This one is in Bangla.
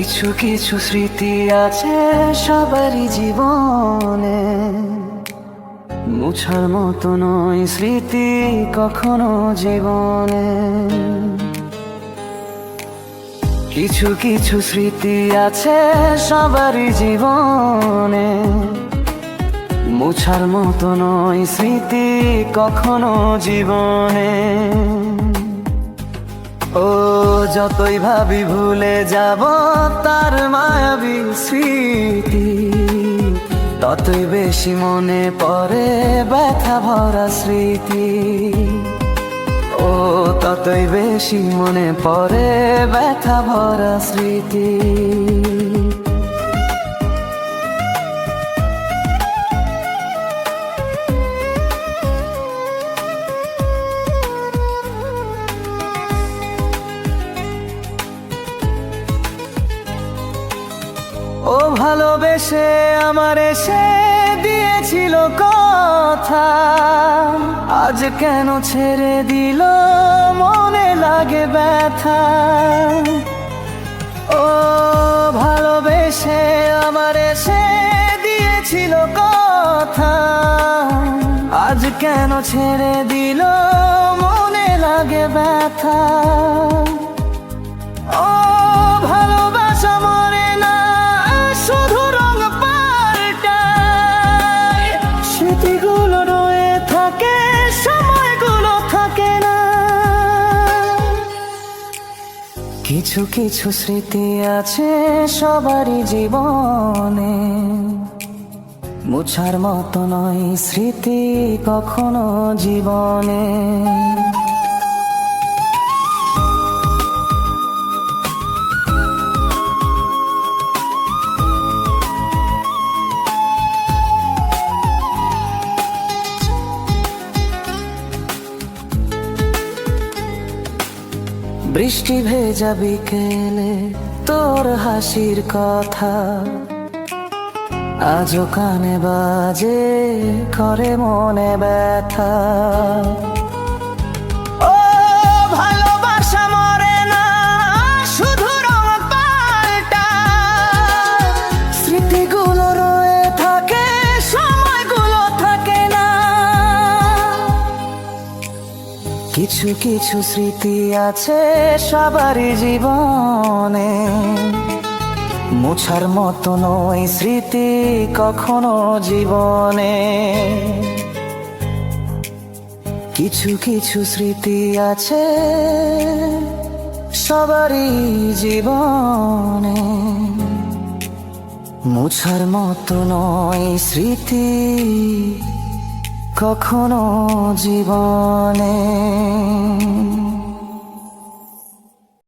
কিছু কিছু স্মৃতি আছে সবারই জীবনে, মুছার মতো নয় স্মৃতি কখনো জীবনে। কিছু কিছু স্মৃতি আছে সবারই জীবনে, মুছার মতো নয় স্মৃতি কখনো জীবনে। ও যতই ভাবি ভুলে যাব তার মায়াবী স্মৃতি, ততই বেশি মনে পড়ে ব্যথা ভরা স্মৃতি। ও ততই বেশি মনে পড়ে ব্যথা ভরা স্মৃতি। ও ভালোবেসে আমার এসে দিয়েছিল কথা, আজ কেন ছেড়ে দিল মনে লাগে ব্যথা। ও ভালোবেসে আমার এসে দিয়েছিল কথা, আজ কেন ছেড়ে দিল মনে লাগে ব্যথা। ও ভালোবাসা মরে না, শুধু রং পাল্টায়, স্মৃতিগুলো রয়ে থাকে, সময়গুলো থাকে না। কিছু কিছু স্মৃতি আছে সবারই জীবনে, মুছার মতো নয় স্মৃতি কখনো জীবনে। বৃষ্টি ভেজা বিকেলে তোর হাসির কথা আজও কানে বাজে, করে মনে ব্যথা। ও ভালোবাসা মরে না, শুধু রং পাল্টায়, স্মৃতিগুলো রয়ে থাকে, সময়গুলো থাকে না। কিছু কিছু স্মৃতি আছে সবারই জীবনে, মুছার মতো নয় স্মৃতি কখনো জীবনে। কিছু কিছু স্মৃতি আছে সবারই জীবনে, মুছার মতো নয় স্মৃতি কখনো জীবনে।